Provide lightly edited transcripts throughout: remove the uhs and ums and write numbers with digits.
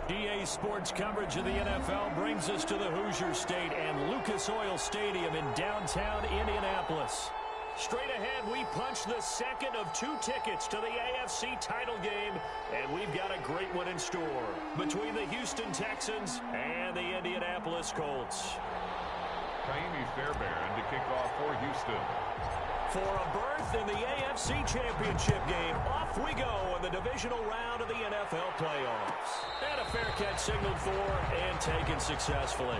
EA Sports coverage of the NFL brings us to the Hoosier State and Lucas Oil Stadium in downtown Indianapolis. Straight ahead, we punch the second of 2 tickets to the AFC title game, and we've got a great one in store between the Houston Texans and the Indianapolis Colts. Kaimi Fairbairn to kick off for Houston. For a berth in the AFC Championship game, off we go in the divisional round of the NFL playoffs. And a fair catch signaled for and taken successfully.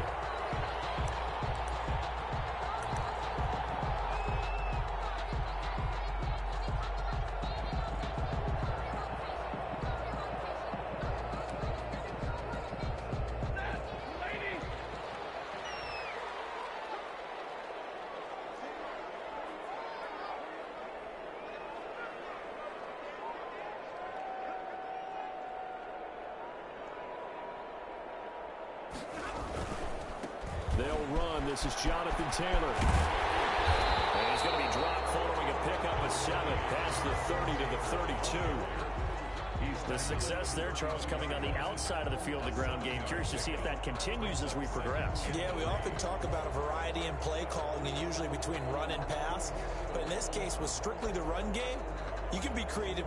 They'll run. This is Jonathan Taylor. And he's going to be dropped following a pickup of 7 past the 30 to the 32. The success there, Charles, coming on the outside of the field of the ground game. Curious to see if that continues as we progress. Yeah, we often talk about a variety in play calling and usually between run and pass. But in this case, with strictly the run game, you can be creative.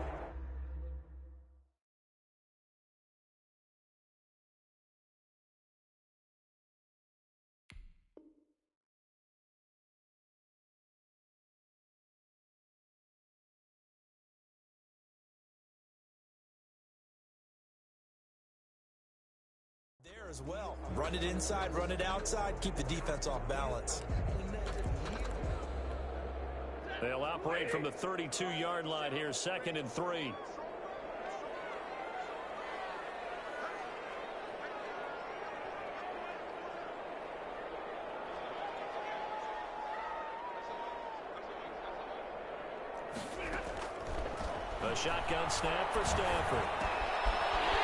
There as well. Run it inside, run it outside, keep the defense off balance. They'll operate from the 32-yard line here, 2nd and 3. A shotgun snap for Stanford.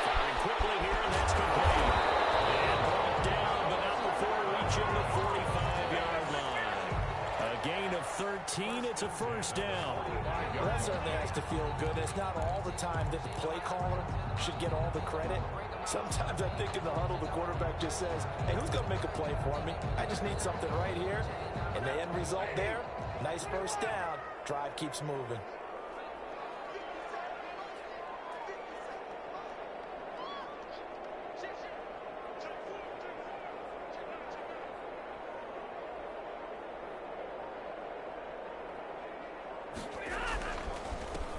Firing quickly here, and that's complete. And brought down, but not before reaching the 45-yard line. A gain of 13. It's a first down. Well, that certainly has to feel good. It's not all the time that the play caller should get all the credit. Sometimes I think in the huddle, the quarterback just says, hey, who's going to make a play for me? I just need something right here. And the end result there, nice first down. Drive keeps moving.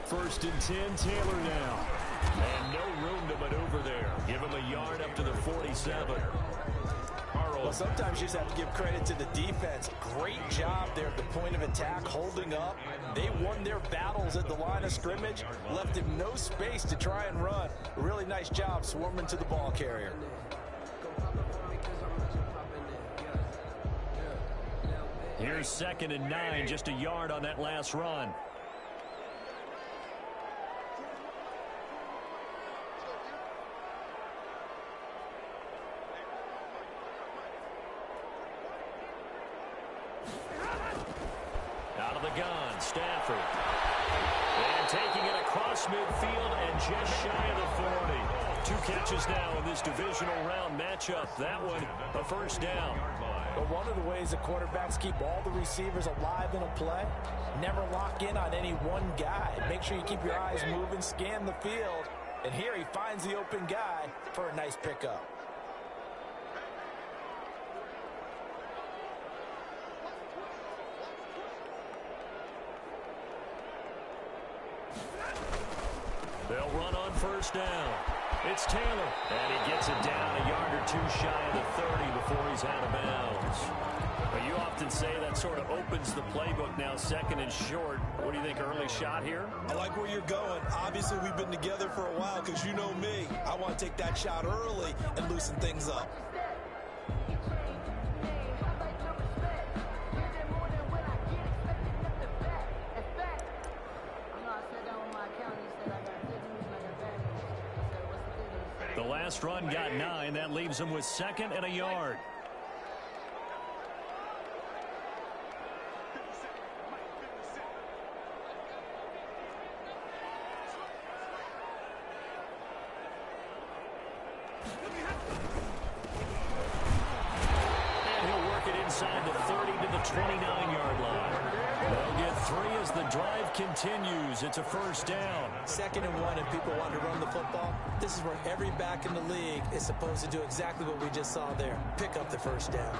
First and 10, Taylor now. And no room to maneuver there. Give him a yard up to the 47. Well, sometimes you just have to give credit to the defense. Great job there at the point of attack, holding up. They won their battles at the line of scrimmage, left him no space to try and run. A really nice job swarming to the ball carrier. Here's 2nd and 9, just a yard on that last run. Out of the gun, Stafford. And taking it across midfield and just shy of the 40. 2 catches now in this divisional round matchup. That one, a first down. But one of the ways the quarterbacks keep all the receivers alive in a play, never lock in on any one guy. Make sure you keep your eyes moving, scan the field. And here he finds the open guy for a nice pickup. They'll run on first down. It's Taylor, and he gets it down a yard or 2 shy of the 30 before he's out of bounds. But you often say that sort of opens the playbook now, 2nd and short. What do you think, early shot here? I like where you're going. Obviously, we've been together for a while because you know me. I want to take that shot early and loosen things up. The last run got 9. That leaves him with 2nd and a yard. 29-yard line. They'll get 3 as the drive continues. It's a first down. 2nd and 1, and people want to run the football. This is where every back in the league is supposed to do exactly what we just saw there. Pick up the first down.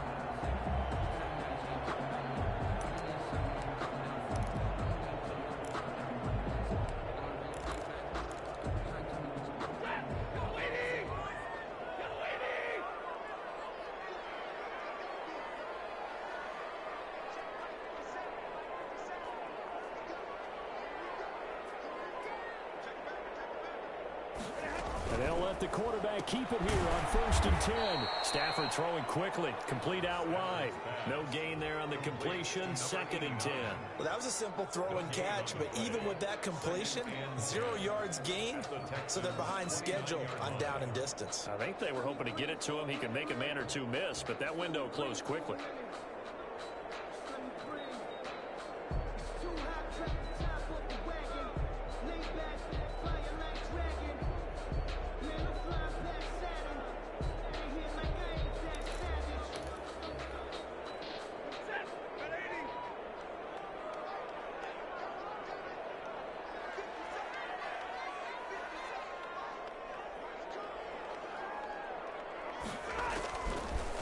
And they'll let the quarterback keep it here on 1st and 10. Stafford throwing quickly, complete out wide. No gain there on the completion, 2nd and 10. Well, that was a simple throw and catch, but even with that completion, 0 yards gained, so they're behind schedule on down and distance. I think they were hoping to get it to him. He could make a man or two miss, but that window closed quickly.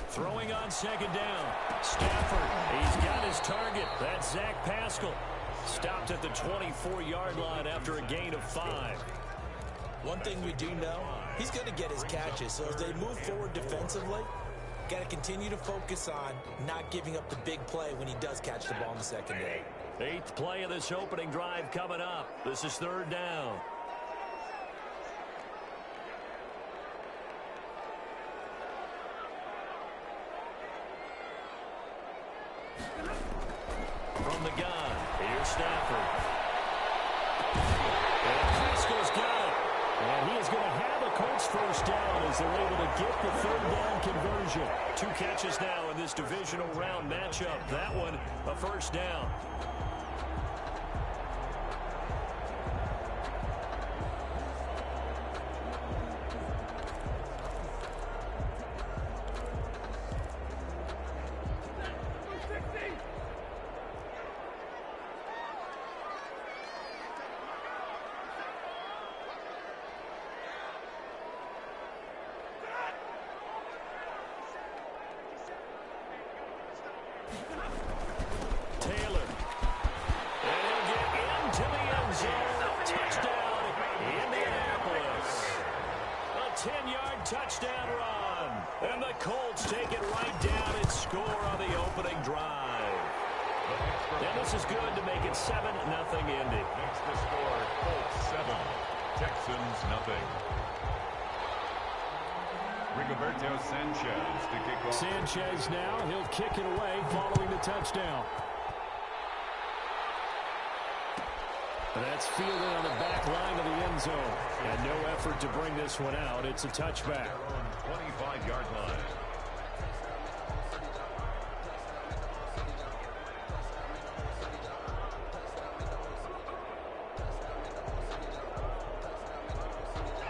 Throwing on 2nd down. Stafford, he's got his target. That's Zach Pascal. Stopped at the 24-yard line after a gain of 5. One thing we do know, he's going to get his catches. So as they move forward defensively, got to continue to focus on not giving up the big play when he does catch the ball in the secondary. 8th play of this opening drive coming up. This is 3rd down. From the gun, here's Stafford. And Pascal's got it. And he is going to have a Colts first down as they're able to get the 3rd down conversion. 2 catches now in this divisional round matchup. That one, a first down. Taylor. And he'll get into the end zone. Touchdown, Indianapolis. A 10-yard touchdown run. And the Colts take it right down and score on the opening drive. And this is good to make it 7-0 Indy. Makes the score Colts 7, Texans 0. Rigoberto Sanchez to kick off. Sanchez now, he'll kick it away following the touchdown. That's fielded on the back line of the end zone. And no effort to bring this one out. It's a touchback. 25-yard line.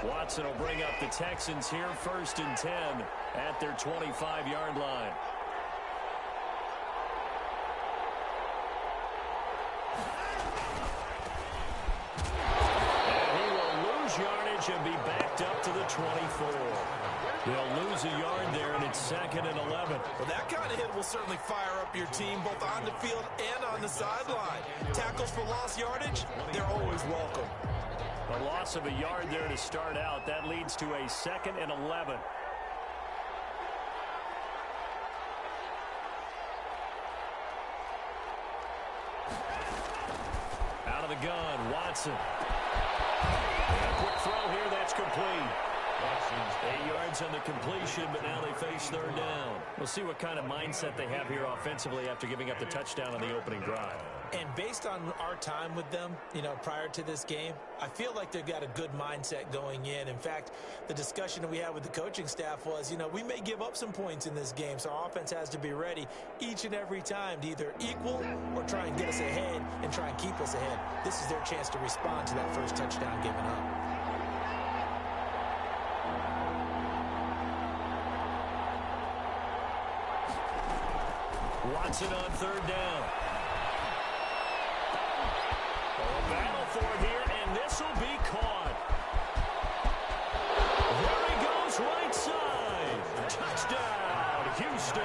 Watson will bring up the Texans here, 1st and 10 at their 25-yard line. And he will lose yardage and be backed up to the 24. They'll lose a yard there, and it's 2nd and 11. Well, that kind of hit will certainly fire up your team both on the field and on the sideline. Tackles for lost yardage, they're always welcome. A loss of a yard there to start out. That leads to a 2nd and 11. Out of the gun, Watson. And a quick throw here, that's complete. Watson's 8 yards on the completion, but now they face 3rd down. We'll see what kind of mindset they have here offensively after giving up the touchdown on the opening drive. And based on our time with them, prior to this game, I feel like they've got a good mindset going in. In fact, the discussion that we had with the coaching staff was, we may give up some points in this game, so our offense has to be ready each and every time to either equal or try and get us ahead and try and keep us ahead. This is their chance to respond to that first touchdown given up. Watson on third down. A battle for it here, and this will be caught. There he goes, right side. Touchdown, Houston.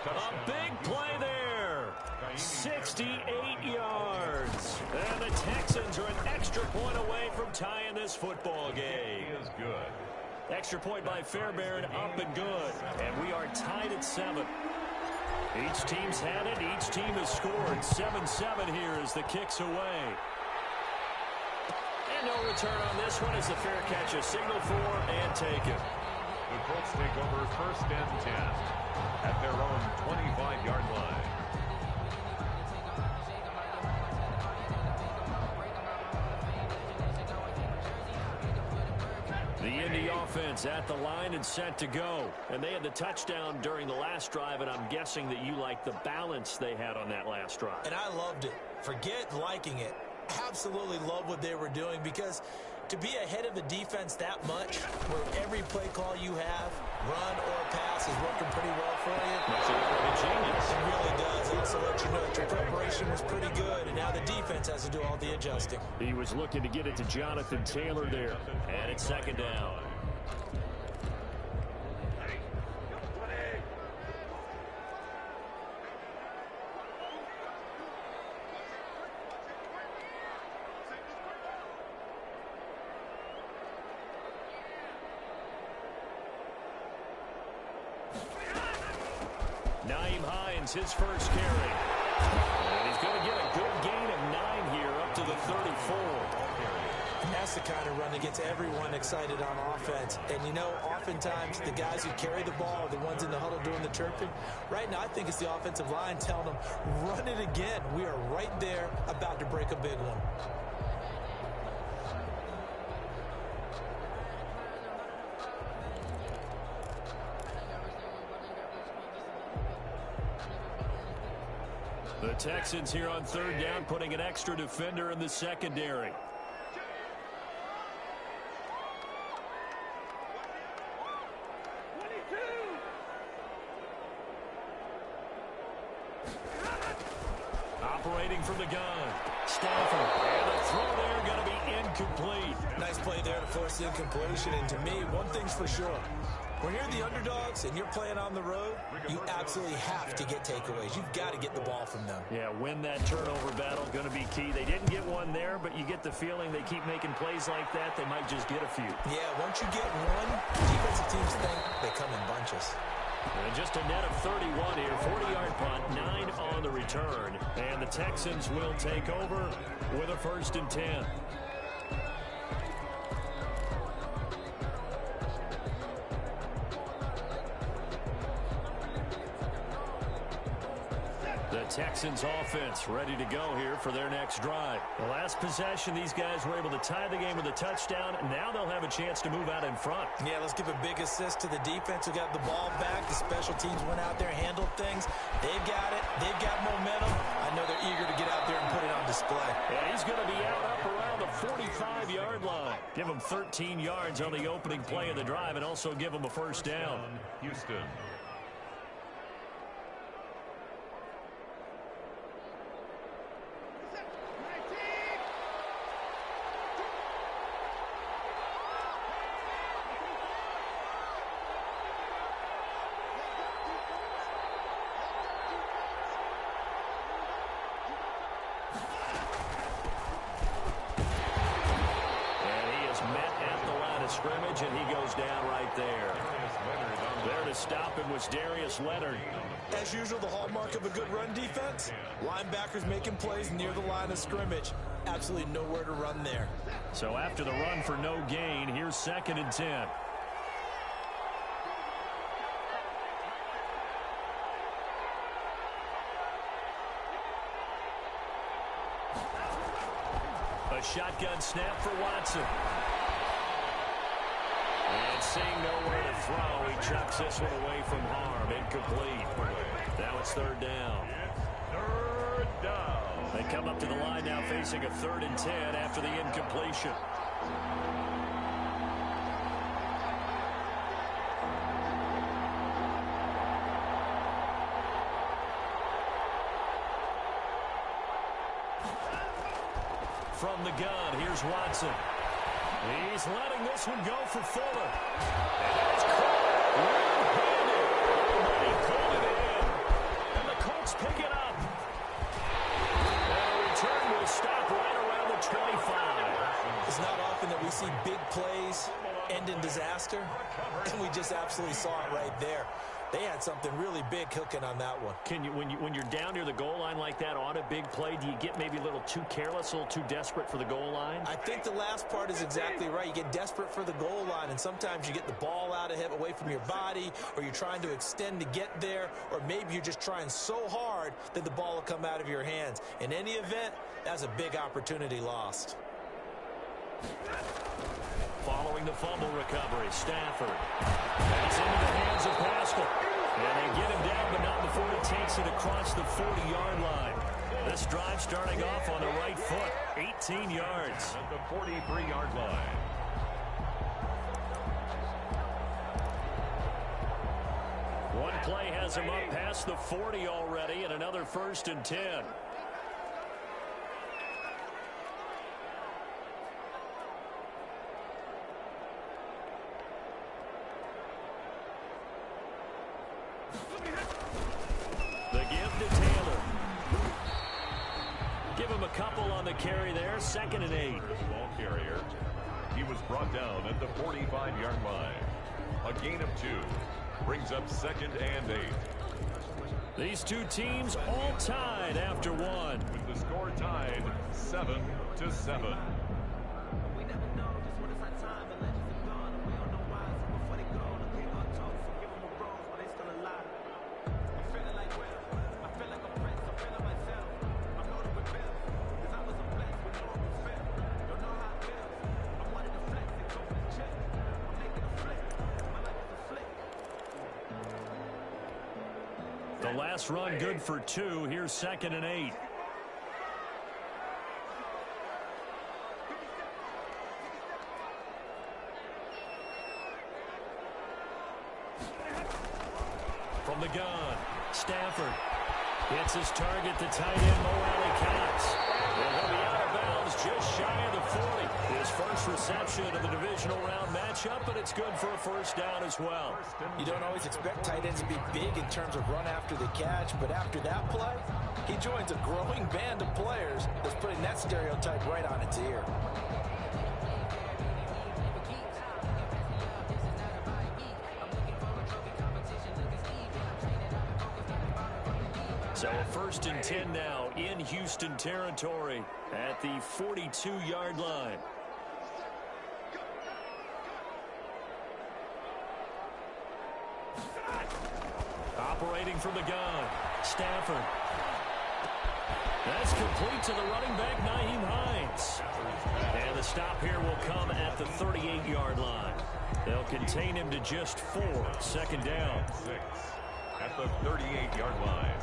A big play there. 68 yards. And the Texans are an extra point away from tying this football game. He is good. Extra point by Fairbairn, up and good. And we are tied at 7. Each team's had it. Each team has scored. 7-7 here as the kick's away. And no return on this one as the fair catch is signaled for and taken. The Colts take over 1st and 10 at their own 25-yard line. The Indy offense at the line and set to go. And they had the touchdown during the last drive, and I'm guessing that you like the balance they had on that last drive. And I loved it. Forget liking it. Absolutely love what they were doing, because to be ahead of the defense that much, where every play call you have, run or pass, is working pretty well for you. Makes you look like a genius. It really does. It also lets you know that your preparation was pretty good, and now the defense has to do all the adjusting. He was looking to get it to Jonathan Taylor there. And it's 2nd down. His first carry. And he's going to get a good gain of 9 here up to the 34. And that's the kind of run that gets everyone excited on offense. And, you know, oftentimes the guys who carry the ball are the ones in the huddle doing the chirping. Right now, I think it's the offensive line telling them, run it again. We are right there about to break a big one. The Texans here on 3rd down, putting an extra defender in the secondary. Operating from the gun. Stafford. And the throw there going to be incomplete. Nice play there to force the incompletion. And to me, one thing's for sure. When you're the underdogs and you're playing on the road, you absolutely have to get takeaways. You've got to get the ball from them. Yeah, win that turnover battle, going to be key. They didn't get one there, but you get the feeling they keep making plays like that, they might just get a few. Yeah, once you get one, defensive teams think they come in bunches. And just a net of 31 here, 40-yard punt, 9 on the return. And the Texans will take over with a 1st and 10. Texans offense ready to go here for their next drive. The last possession, these guys were able to tie the game with a touchdown. Now they'll have a chance to move out in front. Yeah, let's give a big assist to the defense who got the ball back. The special teams went out there, handled things. They've got it. They've got momentum. I know they're eager to get out there and put it on display. Yeah, he's going to be out up around the 45-yard line. Give him 13 yards on the opening play of the drive and also give him a 1st down. Houston. Scrimmage, and he goes down right there. There to stop him was Darius Leonard. As usual, the hallmark of a good run defense, linebackers making plays near the line of scrimmage. Absolutely nowhere to run there. So after the run for no gain, here's 2nd and 10. A shotgun snap for Watson. And seeing nowhere to throw, he chucks this one away from harm. Incomplete. Now it's 3rd down. 3rd down. They come up to the line now facing a 3rd and 10 after the incompletion. from the gun. Here's Watson. He's letting this one go for Fuller. And it's caught red-handed. But he pulled it in. And the Colts pick it up. And a return will stop right around the 25. It's not often that we see big plays end in disaster, and we just absolutely saw it right there. They had something really big cooking on that one. Can you, when you're down near the goal line like that on a big play, do you get maybe a little too careless, a little too desperate for the goal line? I think the last part is exactly right. You get desperate for the goal line, and sometimes you get the ball out of him, away from your body, or you're trying to extend to get there, or maybe you're just trying so hard that the ball will come out of your hands. In any event, that's a big opportunity lost. Following the fumble recovery, Stafford. That's into the hands of Pascal. And they get him down, but not before he takes it across the 40-yard line. This drive starting off on the right foot, 18 yards. At the 43-yard line. One play has him up past the 40 already, and another 1st and 10. The give to Taylor. Give him a couple on the carry there. 2nd and 8. Ball carrier. He was brought down at the 45-yard line. A gain of 2. Brings up 2nd and 8. These two teams all tied after one. With the score tied 7-7. The last run good for 2. Here's 2nd and 8. From the gun, Stafford hits his target, the tight end, Mo Alley-Cox. And he'll be out of bounds just shy of the 40. His first reception of the divisional round matchup, but it's good for a 1st down as well. You don't always expect tight ends to be big in terms of run after the catch, but after that play, he joins a growing band of players that's putting that stereotype right on its ear. So a 1st and 10 now in Houston territory at the 42-yard line. Operating from the gun, Stafford. That's complete to the running back, Nyheim Hines. And the stop here will come at the 38-yard line. They'll contain him to just 4. 2nd down. 6 at the 38-yard line.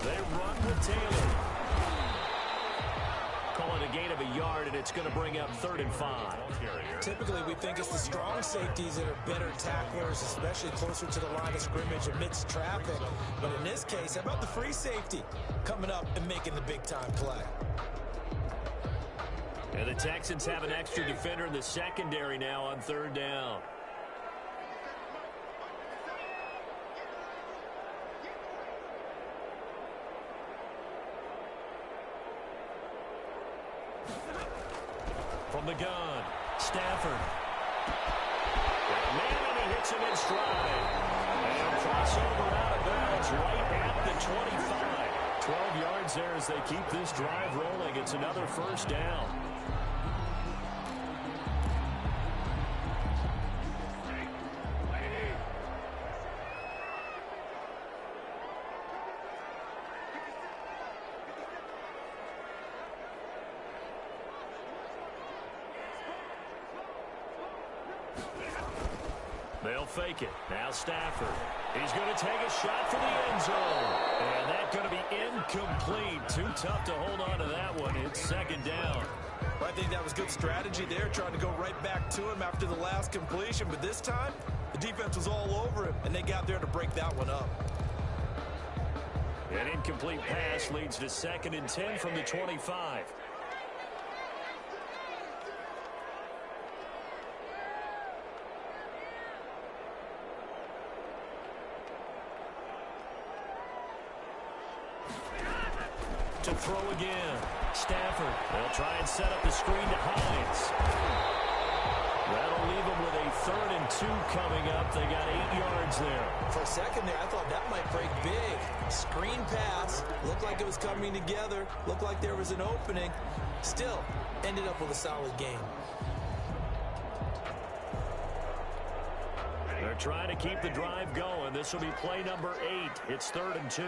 They run with Taylor. Call it a gain of a yard, and it's going to bring up 3rd and 5. Typically, we think it's the strong safeties that are better tacklers, especially closer to the line of scrimmage amidst traffic. But in this case, how about the free safety coming up and making the big-time play? And the Texans have an extra defender in the secondary now on 3rd down. From the gun, Stafford. Man, and he hits him in stride. And crossover out of bounds right at the 25. 12 yards there as they keep this drive rolling. It's another 1st down. They'll fake it. Now Stafford. He's going to take a shot for the end zone. And that's going to be incomplete. Too tough to hold on to that one. It's second down. I think that was good strategy there, trying to go right back to him after the last completion. But this time, the defense was all over him, and they got there to break that one up. An incomplete pass leads to 2nd and 10 from the 25. To throw again. Stafford. They'll try and set up the screen to Hines. That'll leave them with a 3rd and 2 coming up. They got 8 yards there. For a second there, I thought that might break big. Screen pass. Looked like it was coming together. Looked like there was an opening. Still, ended up with a solid game. They're trying to keep the drive going. This will be play number 8. It's 3rd and 2.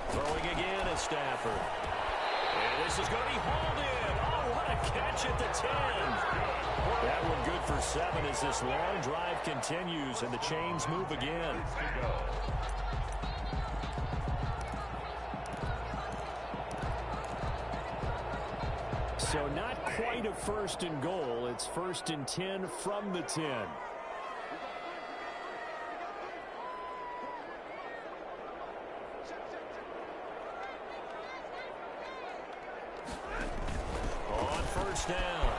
Throwing again is Stafford. And this is going to be hauled in. Oh, what a catch at the 10. That one good for 7 as this long drive continues and the chains move again. So not quite a 1st and goal. It's 1st and 10 from the 10. Down.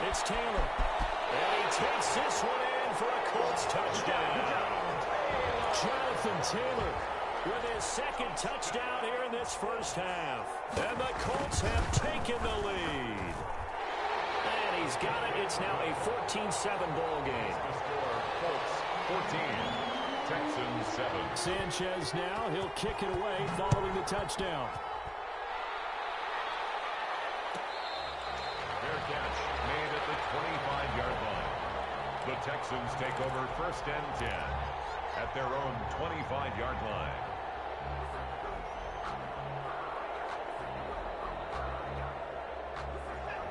It's Taylor. And he takes this one in for a Colts touchdown. Jonathan Taylor with his 2nd touchdown here in this first half. And the Colts have taken the lead. And he's got it. It's now a 14-7 ball game. Colts 14, Texans 7. Sanchez now. He'll kick it away following the touchdown. Catch made at the 25-yard line. The Texans take over 1st and 10 at their own 25-yard line.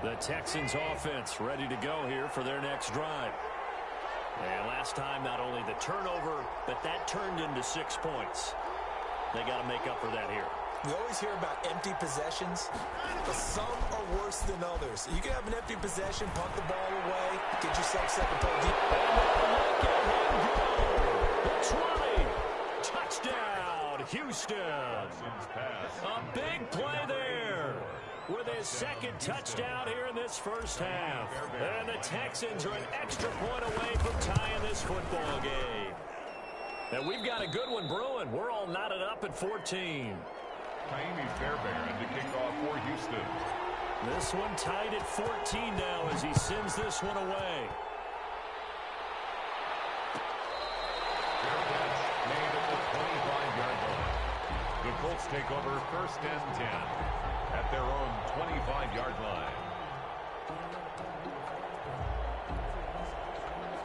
The Texans offense ready to go here for their next drive. And last time, not only the turnover, but that turned into 6 points. They got to make up for that here. We always hear about empty possessions, but some are worse than others. You can have an empty possession, punt the ball away, get yourself second play deep. The 20. Touchdown, Houston. A big play there with his 2nd touchdown here in this first half. And the Texans are an extra point away from tying this football game. And we've got a good one brewing. We're all knotted up at 14. Jaime Fairbairn to kick off for Houston. This one tied at 14 now as he sends this one away. Fair catch made at the 25-yard line. The Colts take over 1st and 10 at their own 25-yard line.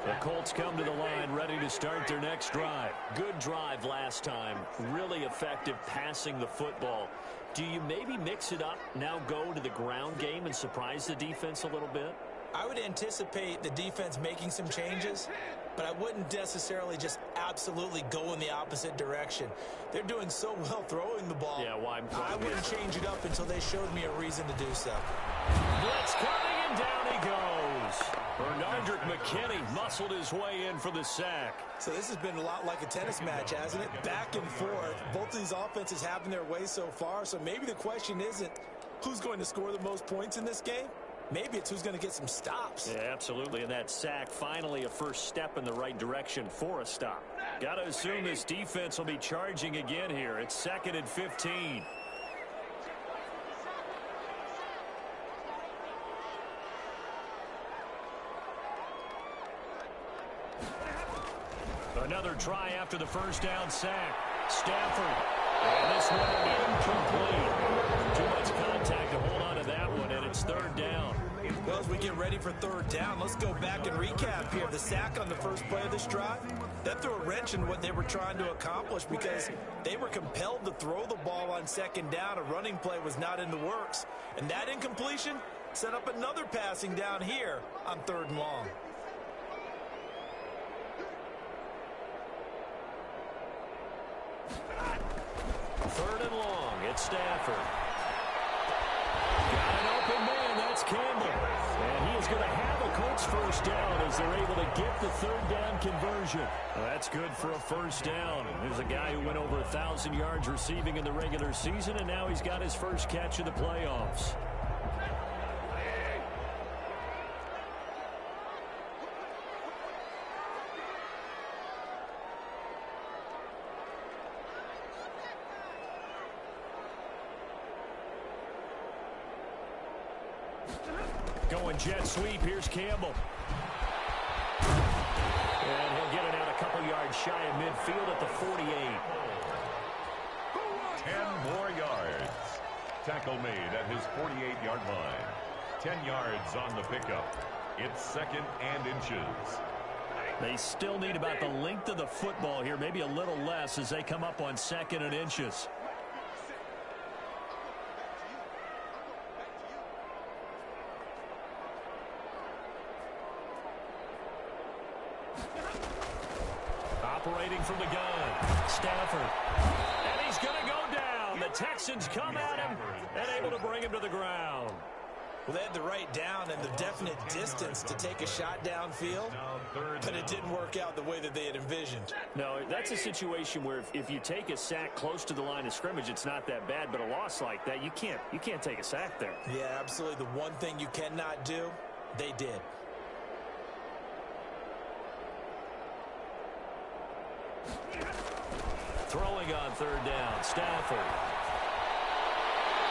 The Colts come to the line ready to start their next drive. Good drive last time. Really effective passing the football. Do you maybe mix it up, now go to the ground game and surprise the defense a little bit? I would anticipate the defense making some changes, but I wouldn't necessarily just absolutely go in the opposite direction. They're doing so well throwing the ball. Yeah, well, I wouldn't change it up until they showed me a reason to do so. Blitz coming, and down he goes. Bernardrick McKinney muscled his way in for the sack. So this has been a lot like a tennis match, hasn't it? Back and forth. Both of these offenses having their way so far, so maybe the question isn't who's going to score the most points in this game. Maybe it's who's going to get some stops. Yeah, absolutely. And that sack, finally a first step in the right direction for a stop. Got to assume this defense will be charging again here. It's 2nd and 15. Another try after the first down sack. Stafford. And this one incomplete. Too much contact to hold on to that one, and it's 3rd down. Well, as we get ready for 3rd down, let's go back and recap here. The sack on the first play of this drive, That threw a wrench in what they were trying to accomplish because they were compelled to throw the ball on second down. A running play was not in the works. And that incompletion set up another passing down here on 3rd and long. Third and long, it's Stafford. Got an open man, that's Campbell. And he is going to have a Colts first down as they're able to get the 3rd down conversion. Well, that's good for a first down. There's a guy who went over 1,000 yards receiving in the regular season, and now he's got his first catch in the playoffs. Going jet sweep. Here's Campbell. And he'll get it out a couple yards shy of midfield at the 48. 10 more yards. Tackle made at his 48-yard line. 10 yards on the pickup. It's 2nd and inches. They still need about the length of the football here, maybe a little less as they come up on 2nd and inches. Operating from the gun, Stafford. And he's going to go down. The Texans come at him and able to bring him to the ground. Well, they had the right down and the definite distance to take a shot downfield, but it didn't work out the way that they had envisioned. No, that's a situation where if you take a sack close to the line of scrimmage, it's not that bad, but a loss like that, you can't take a sack there. Yeah, absolutely. The one thing you cannot do, they did. Throwing on 3rd down, Stafford.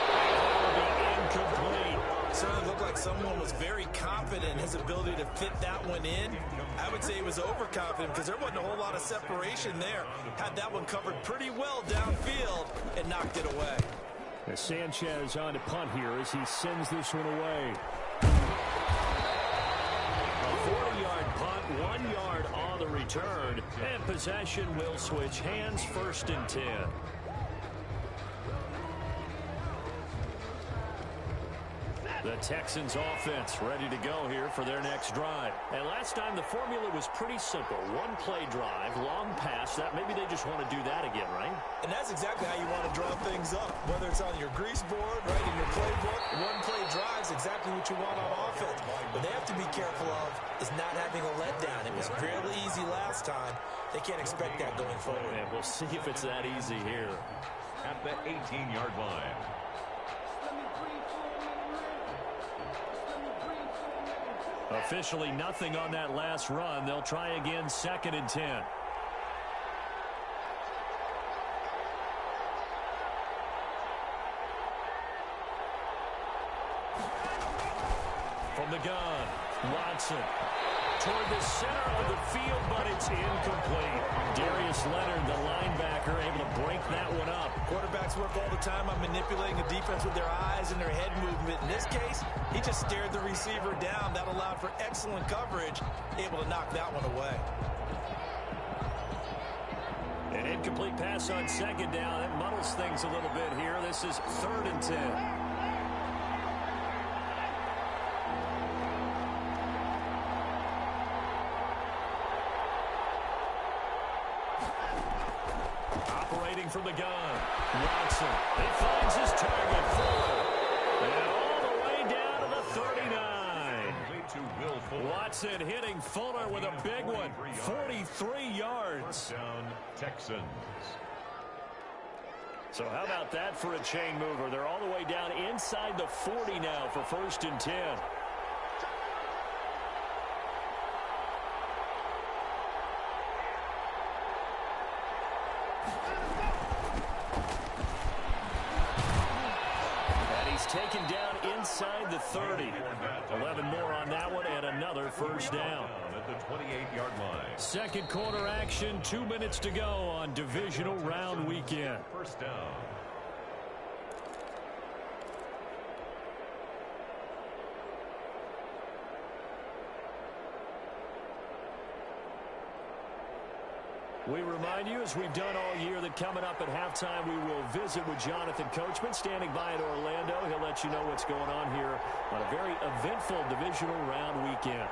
That will be incomplete. Certainly looked like someone was very confident in his ability to fit that one in. I would say he was overconfident because there wasn't a whole lot of separation there. Had that one covered pretty well downfield and knocked it away. As Sanchez on to punt here as he sends this one away. A 40-yard punt, 1 yard on the return, and possession will switch hands, 1st and 10. The Texans offense ready to go here for their next drive. And last time the formula was pretty simple. 1 play drive, long pass. That maybe they just want to do that again, right? And that's exactly how you want to draw things up. Whether it's on your grease board, right in your playbook, 1 play drive is exactly what you want on offense. What they have to be careful of is not having a letdown. It was fairly easy last time. They can't expect that going forward. And we'll see if it's that easy here. At the 18-yard line. Officially nothing on that last run. They'll try again, 2nd and 10. From the gun, Watson. Toward the center of the field, but it's incomplete. Darius Leonard, the linebacker, able to break that one up. Quarterbacks work all the time on manipulating a defense with their eyes and their head movement. In this case, he just stared the receiver down. That allowed for excellent coverage, able to knock that one away. An incomplete pass on 2nd down. That muddles things a little bit here. This is 3rd and 10. From the gun, Watson. He finds his target, Fuller. And all the way down to the 39. Watson hitting Fuller with a big one. 43 yards. Down Texans. So how about that for a chain mover? They're all the way down inside the 40 now for 1st and 10. Taken down inside the 30. 11 more on that one and another first down. At the 28-yard line. 2nd quarter action, 2 minutes to go on divisional round weekend. First down. We remind you, as we've done all year, that coming up at halftime, we will visit with Jonathan Coachman, standing by in Orlando. He'll let you know what's going on here on a very eventful divisional round weekend.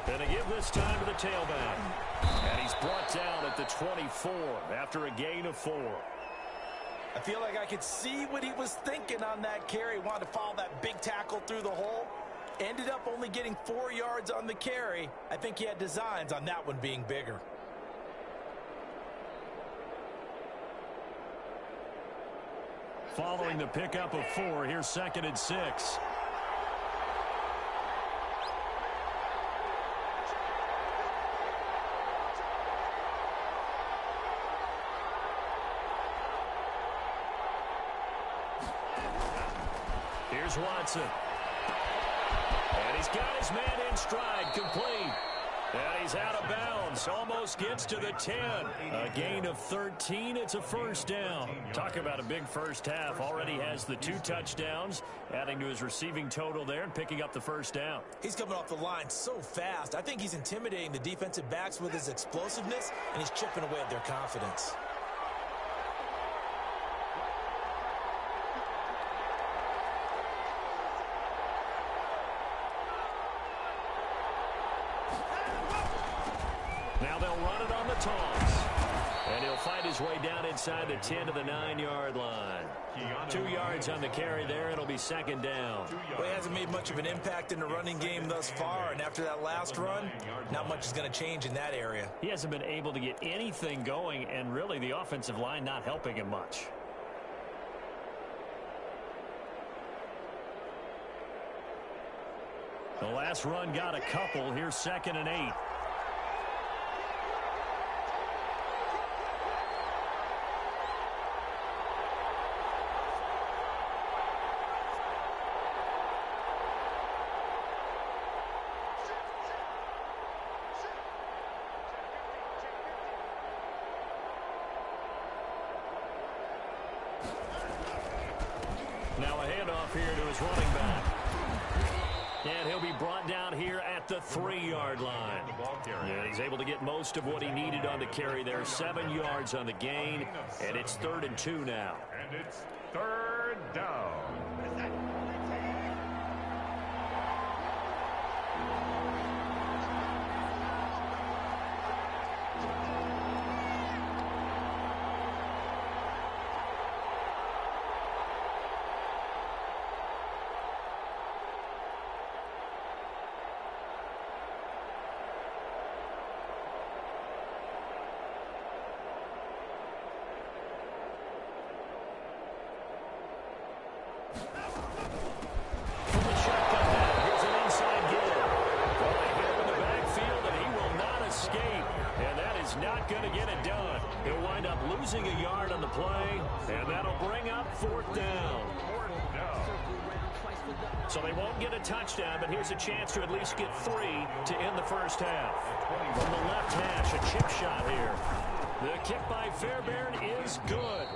And a give this time to the tailback. And he's brought down at the 24 after a gain of 4. I feel like I could see what he was thinking on that carry. Wanted to follow that big tackle through the hole. Ended up only getting 4 yards on the carry. I think he had designs on that one being bigger. Following the pickup of 4, here's 2nd and 6. Here's Watson. And he's got his man in stride, complete. And he's out of bounds, almost gets to the 10. A gain of 13, it's a first down. Talk about a big first half. Already has the 2 touchdowns, adding to his receiving total there and picking up the first down. He's coming off the line so fast. I think he's intimidating the defensive backs with his explosiveness, and he's chipping away at their confidence. Now they'll run it on the toss. And he'll fight his way down inside the 10 to the 9-yard line. 2 yards on the carry there. It'll be 2nd down. Well, he hasn't made much of an impact in the running game thus far. And after that last run, not much is going to change in that area. He hasn't been able to get anything going, and really the offensive line not helping him much. The last run got a couple. Here's 2nd and 8. Now a handoff here to his running back. And he'll be brought down here at the 3-yard line. Yeah, he's able to get most of what he needed on the carry there. 7 yards on the gain, and it's 3rd and 2 now. And it's 3rd down. Not going to get it done. He'll wind up losing a yard on the play, and that'll bring up 4th down. So they won't get a touchdown, but here's a chance to at least get 3 to end the first half. From the left hash, a chip shot here. The kick by Fairbairn is good.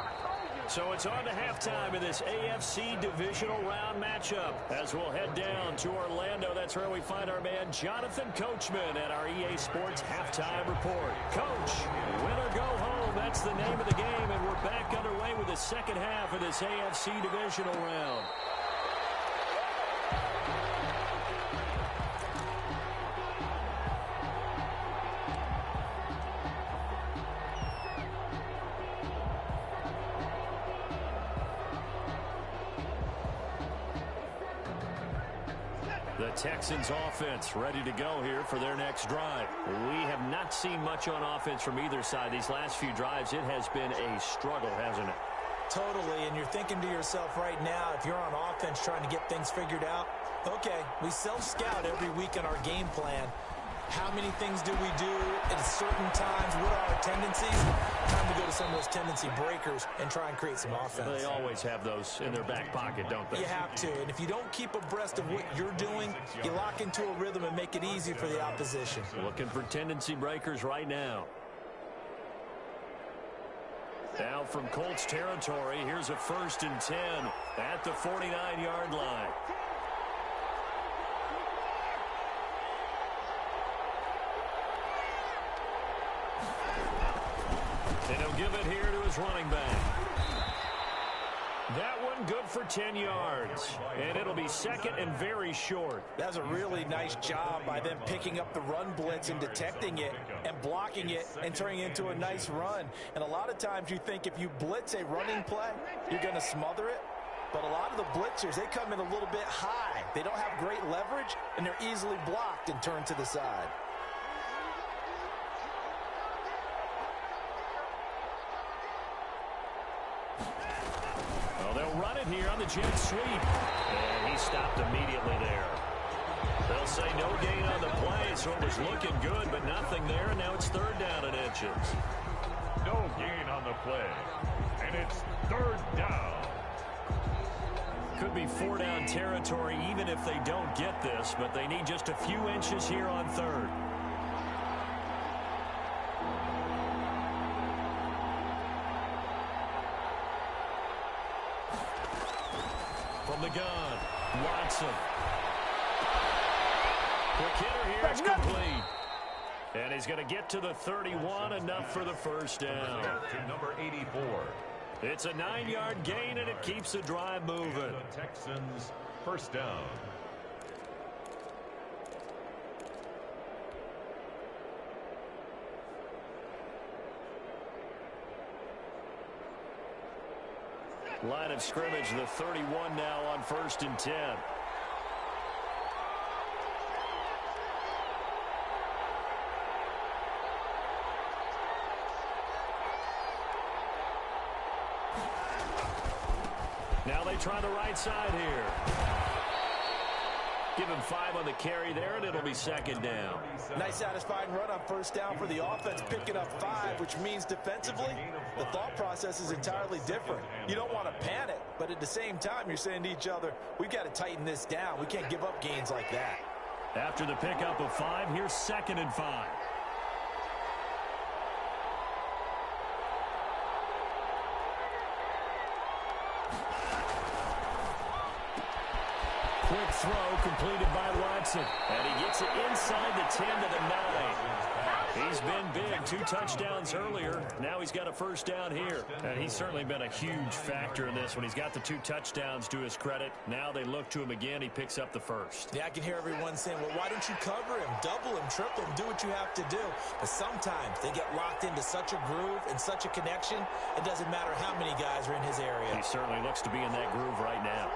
So it's on to halftime in this AFC Divisional Round matchup. As we'll head down to Orlando, that's where we find our man Jonathan Coachman at our EA Sports Halftime Report. Coach, win or go home, that's the name of the game, and we're back underway with the second half of this AFC Divisional Round. The Texans offense ready to go here for their next drive. We have not seen much on offense from either side. These last few drives, it has been a struggle, hasn't it? Totally, and you're thinking to yourself right now, if you're on offense trying to get things figured out, okay, we self-scout every week on our game plan. How many things do we do at certain times? What are our tendencies? Time to go to some of those tendency breakers and try and create some offense. They always have those in their back pocket, don't they? You have to, and if you don't keep abreast of what you're doing, you lock into a rhythm and make it easy for the opposition. Looking for tendency breakers right now. Now from Colts territory, here's a 1st and 10 at the 49-yard line. And he'll give it here to his running back. That one good for 10 yards. And it'll be second and very short. That's a really nice job by them picking up the run blitz and detecting it and blocking it and turning it into a nice run. And a lot of times you think if you blitz a running play, you're going to smother it. But a lot of the blitzers, they come in a little bit high. They don't have great leverage, and they're easily blocked and turned to the side. Well, they'll run it here on the jet sweep. And he stopped immediately there. They'll say no gain on the play, so it was looking good, but nothing there, and now it's third down and inches. No gain on the play, and it's third down. Could be four-down territory even if they don't get this, but they need just a few inches here on third. From the gun, Watson. Quick hitter here, it's complete. And he's going to get to the 31, enough for the first down. To number 84. It's a 9-yard gain, and it keeps the drive moving. The Texans first down. Line of scrimmage, the 31 now on 1st and 10. Now they try the right side here. Give him 5 on the carry there, and it'll be second down. Nice satisfying run on first down for the offense, picking up 5, which means defensively, the thought process is entirely different. You don't want to panic, but at the same time, you're saying to each other, we've got to tighten this down. We can't give up gains like that. After the pickup of 5, here's 2nd and 5. Quick throw completed by Watson. And he gets it inside the 10 to the 9. He's been big. 2 touchdowns earlier. Now he's got a first down here. And he's certainly been a huge factor in this when he's got the 2 touchdowns to his credit. Now they look to him again. He picks up the first. Yeah, I can hear everyone saying, well, why don't you cover him, double him, triple him, do what you have to do. But sometimes they get locked into such a groove and such a connection, it doesn't matter how many guys are in his area. He certainly looks to be in that groove right now.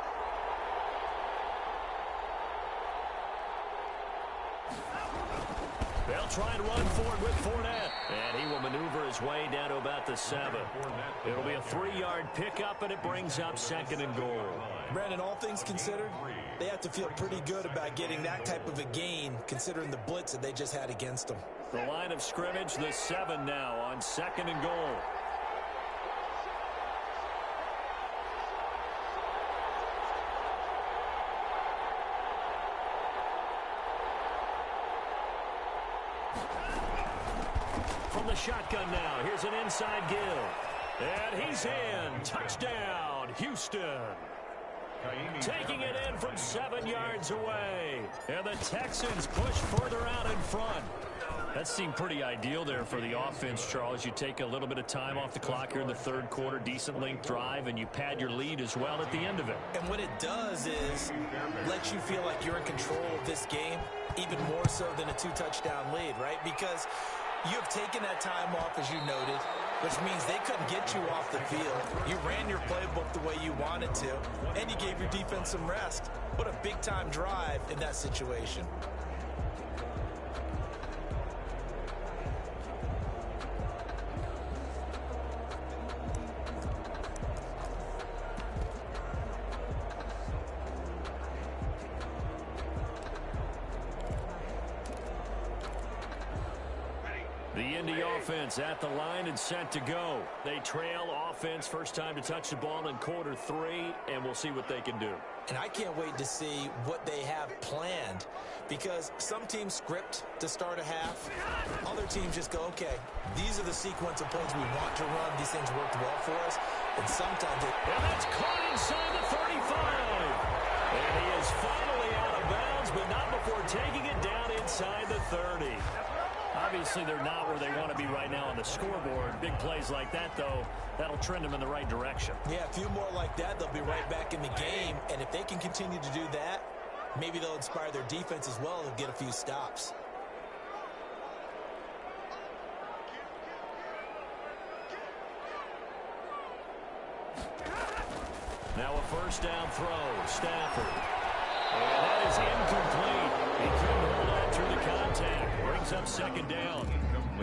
They'll try and run forward with Fournette. And he will maneuver his way down to about the 7. It'll be a 3-yard pickup, and it brings up 2nd and goal. Brandon, all things considered, they have to feel pretty good about getting that type of a gain, considering the blitz that they just had against them. The line of scrimmage, the 7 now on 2nd and goal. From the shotgun now, here's an inside give. And he's in. Touchdown, Houston. Taking it in from 7 yards away. And the Texans push further out in front. That seemed pretty ideal there for the offense, Charles. You take a little bit of time off the clock here in the 3rd quarter, decent length drive, and you pad your lead as well at the end of it. And what it does is let you feel like you're in control of this game, even more so than a 2-touchdown lead, right? Because you have taken that time off, as you noted, which means they couldn't get you off the field. You ran your playbook the way you wanted to, and you gave your defense some rest. What a big-time drive in that situation. The Indy offense at the line and set to go. They trail offense, first time to touch the ball in quarter 3, and we'll see what they can do. And I can't wait to see what they have planned, because some teams script to start a half. Other teams just go, okay, these are the sequence of plays we want to run. These things worked well for us. And sometimes it... And that's caught inside the 35. And he is finally out of bounds, but not before taking it down inside the 30. Obviously, they're not where they want to be right now on the scoreboard. Big plays like that, though, that'll trend them in the right direction. Yeah, a few more like that, they'll be right back in the game. And if they can continue to do that, maybe they'll inspire their defense as well and get a few stops. Now a first down throw, Stafford. And that is incomplete. He couldn't hold on through the contact. Brings up second down.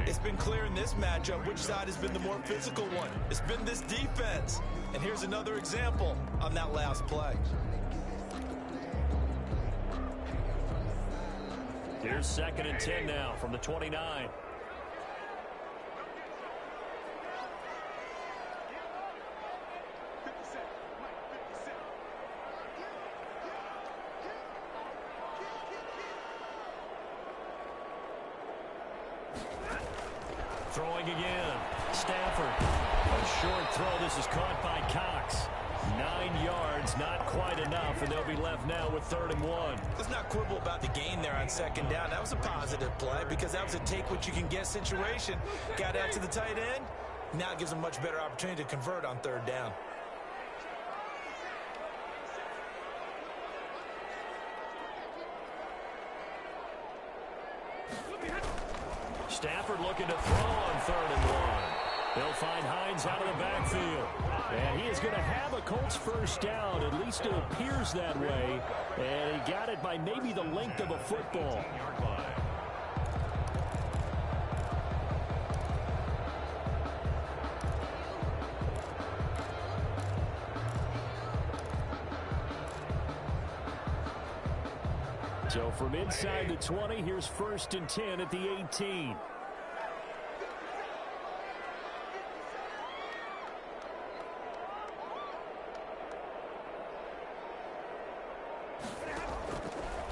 It's been clear in this matchup which side has been the more physical one. It's been this defense. And here's another example on that last play. Here's 2nd and 10 now from the 29. Throwing again. Stafford. A short throw. This is caught by Cox. 9 yards, not quite enough, and they'll be left now with 3rd and 1. Let's not quibble about the gain there on 2nd down. That was a positive play because that was a take-what-you-can-get situation. Got out to the tight end. Now it gives them a much better opportunity to convert on 3rd down. Stafford looking to throw on 3rd and 1. They'll find Hines out of the backfield. And he is going to have a Colts first down. At least it appears that way. And he got it by maybe the length of a football. So from inside the 20, here's 1st and 10 at the 18.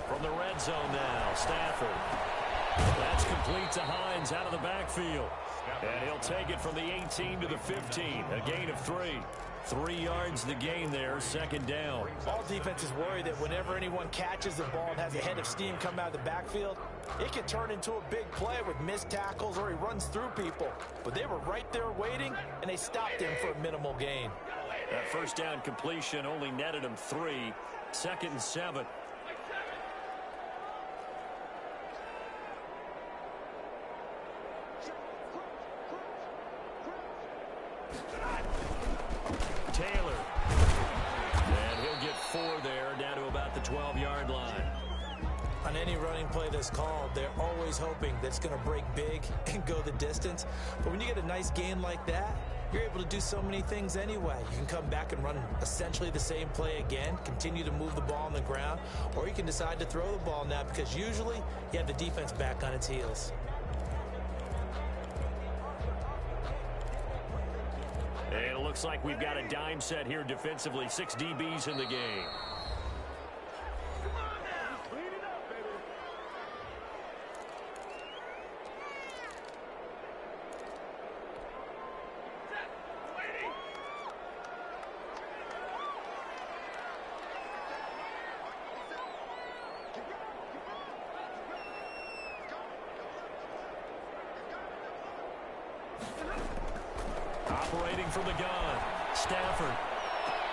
From the red zone now, Stafford. That's complete to Hines out of the backfield. And he'll take it from the 18 to the 15. A gain of 3. 3 yards the gain there, 2nd down. All defenses worry that whenever anyone catches the ball and has a head of steam come out of the backfield, it can turn into a big play with missed tackles or he runs through people. But they were right there waiting, and they stopped him for a minimal gain. That first down completion only netted him 3. 2nd and 7. Taylor. And he'll get 4 there, down to about the 12-yard line. On any running play that's called, they're always hoping that it's going to break big and go the distance. But when you get a nice gain like that, you're able to do so many things anyway. You can come back and run essentially the same play again, continue to move the ball on the ground, or you can decide to throw the ball now because usually you have the defense back on its heels. And it looks like we've got a dime set here defensively. 6 DBs in the game. Operating from the gun, Stafford.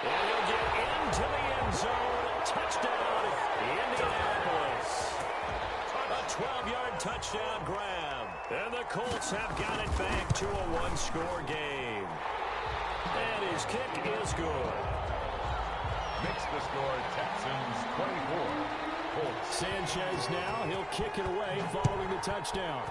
And he'll get into the end zone. Touchdown, Indianapolis. A 12-yard touchdown grab. And the Colts have got it back to a 1-score game. And his kick is good. Makes the score Texans 24. Colts. Sanchez now, he'll kick it away following the touchdown.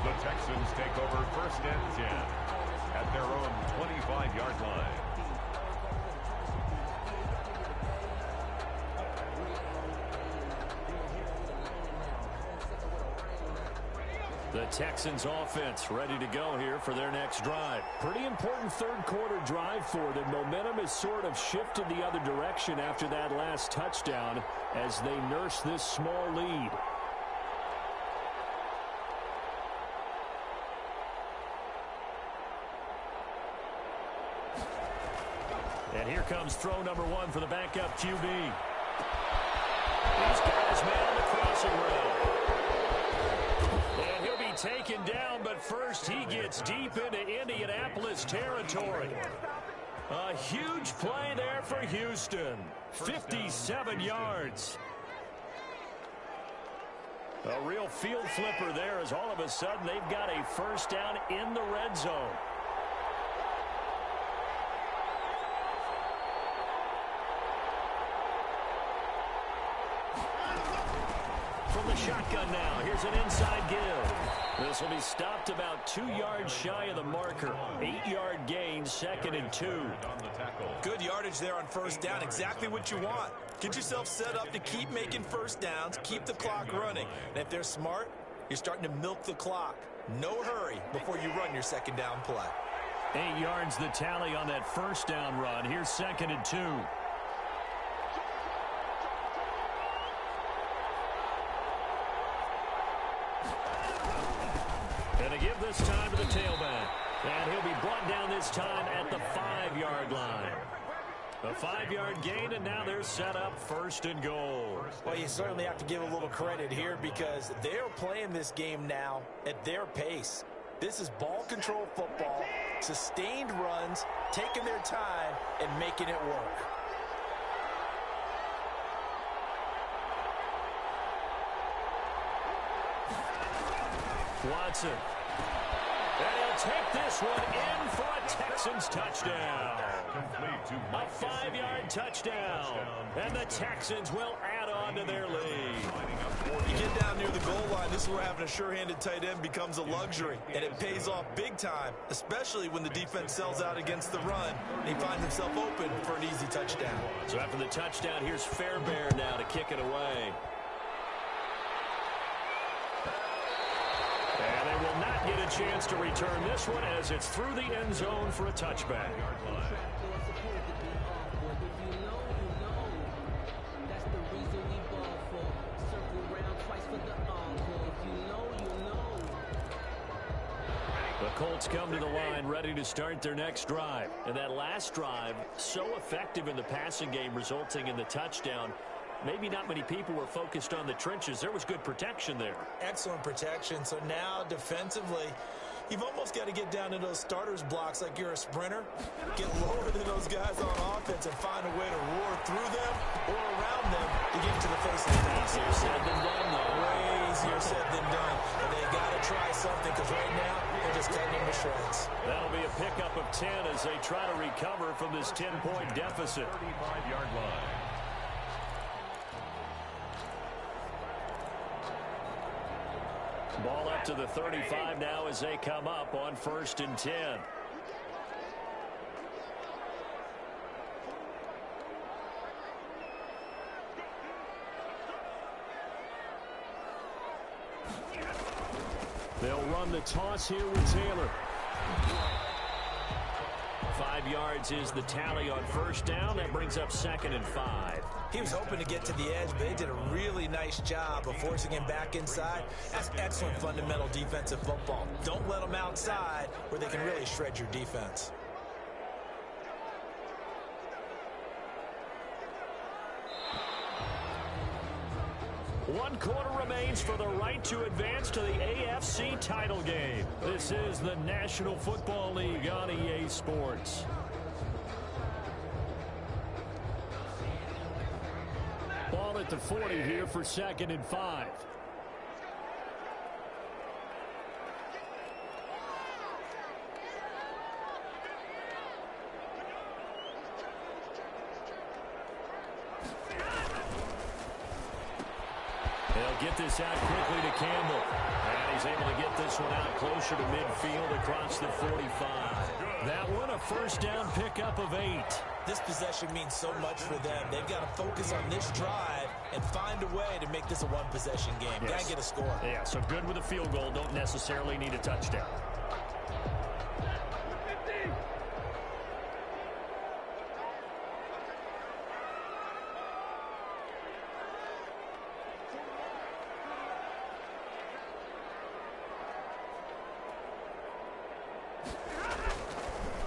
The Texans take over 1st and 10 at their own 25-yard line. The Texans offense ready to go here for their next drive. Pretty important 3rd quarter drive for them. Momentum has sort of shifted the other direction after that last touchdown as they nurse this small lead. And here comes throw number 1 for the backup QB. He's got his man on the crossing route. And he'll be taken down, but first he gets deep into Indianapolis territory. A huge play there for Houston. 57 yards. A real field flipper there as all of a sudden they've got a first down in the red zone. From the shotgun now, here's an inside give. This will be stopped about 2 yards shy of the marker. 8-yard gain, 2nd and 2. Good yardage there on first down. Exactly what you want. Get yourself set up to keep making first downs, keep the clock running. And if they're smart, you're starting to milk the clock. No hurry before you run your second down play. 8 yards the tally on that first down run. Here's 2nd and 2. And a give this time to the tailback. And he'll be brought down this time at the 5-yard line. A 5-yard gain, and now they're set up 1st and goal. Well, you certainly have to give a little credit here because they're playing this game now at their pace. This is ball control football, sustained runs, taking their time, and making it work. Watson. And he'll take this one in for a Texans touchdown. A 5-yard touchdown. And the Texans will add on to their lead. You get down near the goal line, this is where having a sure-handed tight end becomes a luxury. And it pays off big time, especially when the defense sells out against the run. And he finds himself open for an easy touchdown. So after the touchdown, here's Fairbairn now to kick it away. And they will not get a chance to return this one as it's through the end zone for a touchback. The Colts come to the line ready to start their next drive. And that last drive, so effective in the passing game, resulting in the touchdown. Maybe not many people were focused on the trenches. There was good protection there. Excellent protection. So now defensively, you've almost got to get down to those starters blocks like you're a sprinter. Get lower than those guys on offense and find a way to roar through them or around them to get to the face of the pass. Easier said than done, though. Way easier said than done. But they got to try something because right now they're just cutting them to shreds. That'll be a pickup of 10 as they try to recover from this 10-point deficit. 35-yard line. Ball up to the 35 now as they come up on 1st and 10. They'll run the toss here with Taylor. 5 yards is the tally on first down. That brings up 2nd and 5. He was hoping to get to the edge, but they did a really nice job of forcing him back inside. That's excellent fundamental defensive football. Don't let them outside where they can really shred your defense. One quarter remains for the right to advance to the AFC title game. This is the National Football League on EA Sports. Ball at the 40 here for 2nd and 5. They'll get this out quickly to Campbell. And he's able to get this one out closer to midfield across the 45. That one a first down pickup of 8. This possession means so much for them. They've got to focus on this drive and find a way to make this a one-possession game. Yes. Got to get a score. Yeah, so good with a field goal. Don't necessarily need a touchdown.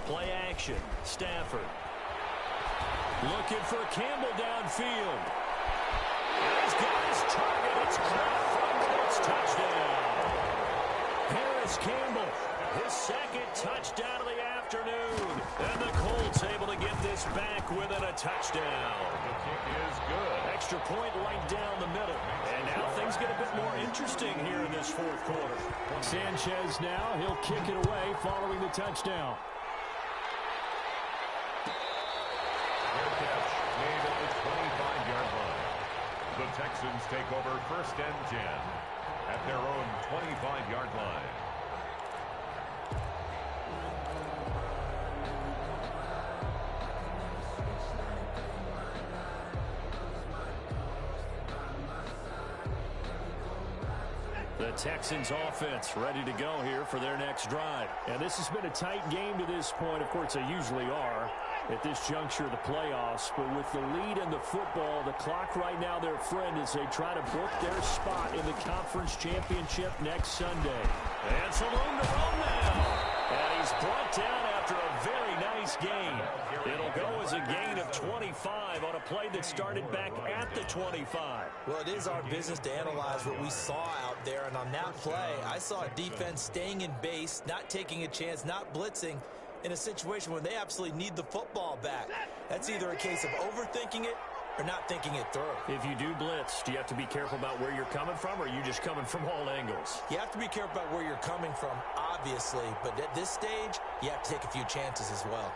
Play action. Stafford. Looking for Campbell downfield. He's got his target. It's caught from Colts touchdown. Harris Campbell, his second touchdown of the afternoon. And the Colts able to get this back within a touchdown. The kick is good. Extra point right down the middle. And now things get a bit more interesting here in this fourth quarter. Sanchez now, he'll kick it away following the touchdown. Their catch made at the 25-yard line. The Texans take over first and 10 at their own 25-yard line. The Texans offense ready to go here for their next drive. And this has been a tight game to this point. Of course, they usually are at this juncture of the playoffs. But with the lead in the football, the clock right now their friend as they try to book their spot in the conference championship next Sunday. And some room to run now. And he's brought down after a very nice gain. It'll go as a gain of 25 on a play that started back at the 25. Well, it is our business to analyze what we saw out there. And on that play, I saw a defense staying in base, not taking a chance, not blitzing in a situation where they absolutely need the football back. That's either a case of overthinking it or not thinking it through. If you do blitz, do you have to be careful about where you're coming from, or are you just coming from all angles? You have to be careful about where you're coming from, obviously. But at this stage, you have to take a few chances as well.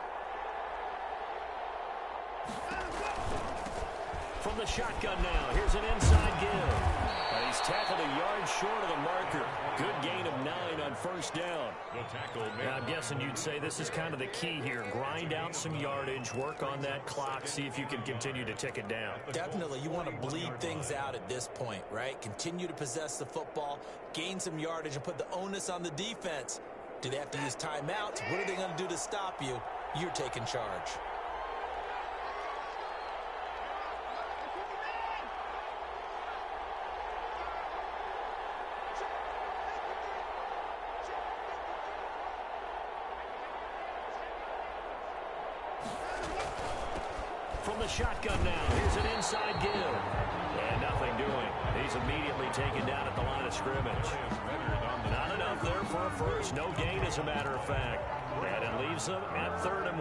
From the shotgun now, here's an inside give. And he's tackled a yard short of the marker. Good gain of 9 on first down. The tackle made. Now, I'm guessing you'd say this is kind of the key here. Grind out some yardage, work on that clock, see if you can continue to tick it down. Definitely, you want to bleed things out at this point, right? Continue to possess the football, gain some yardage, and put the onus on the defense. Do they have to use timeouts? What are they going to do to stop you? You're taking charge. From the shotgun now, here's an inside give. And nothing doing. He's immediately taken down at the line of scrimmage. Not enough there for a first. No gain, as a matter of fact. And it leaves them at 3rd and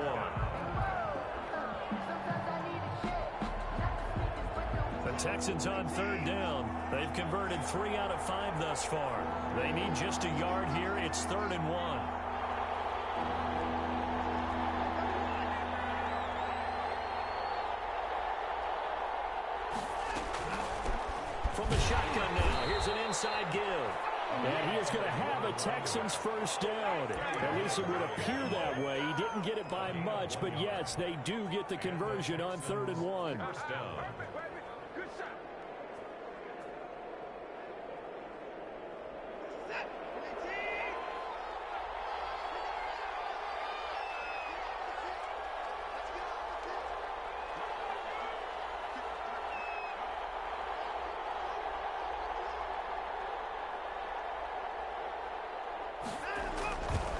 1. The Texans on 3rd down. They've converted 3 out of 5 thus far. They need just a yard here. It's 3rd and 1. From the shotgun now, here's an inside give. And he is going to have a Texans first down. At least it would appear that way. He didn't get it by much, but yes, they do get the conversion on 3rd and 1. First down.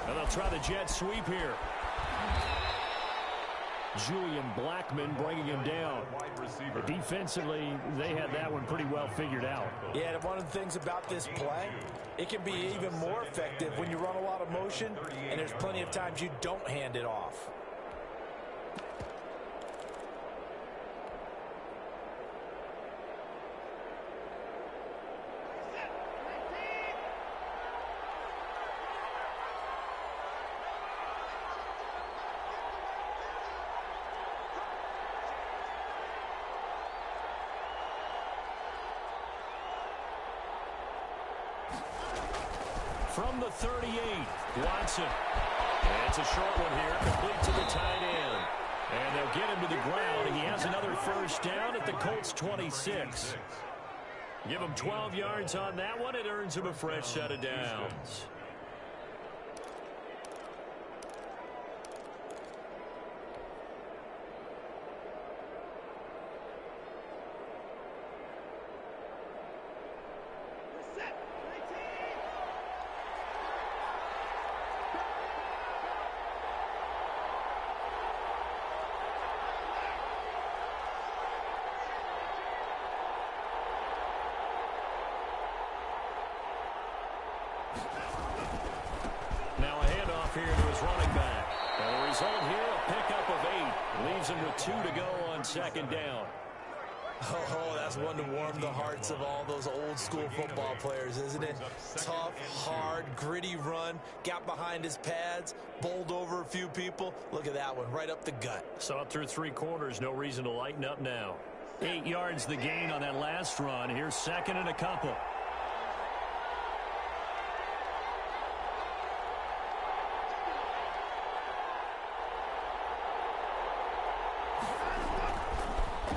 And they'll try the jet sweep here. Julian Blackman bringing him down. Defensively, they had that one pretty well figured out. Yeah, and one of the things about this play, it can be even more effective when you run a lot of motion, and there's plenty of times you don't hand it off. From the 38, Watson. And it's a short one here, complete to the tight end. And they'll get him to the ground. He has another first down at the Colts 26. Give him 12 yards on that one. It earns him a fresh set of downs. result here, a pickup of 8. Leaves him with 2 to go on second down. Oh, that's one to warm the hearts of all those old-school football players, isn't it? Tough, hard, gritty run, got behind his pads, bowled over a few people. Look at that one, right up the gut. Saw it through 3 quarters, no reason to lighten up now. 8 yards the gain on that last run. Here's second and a couple.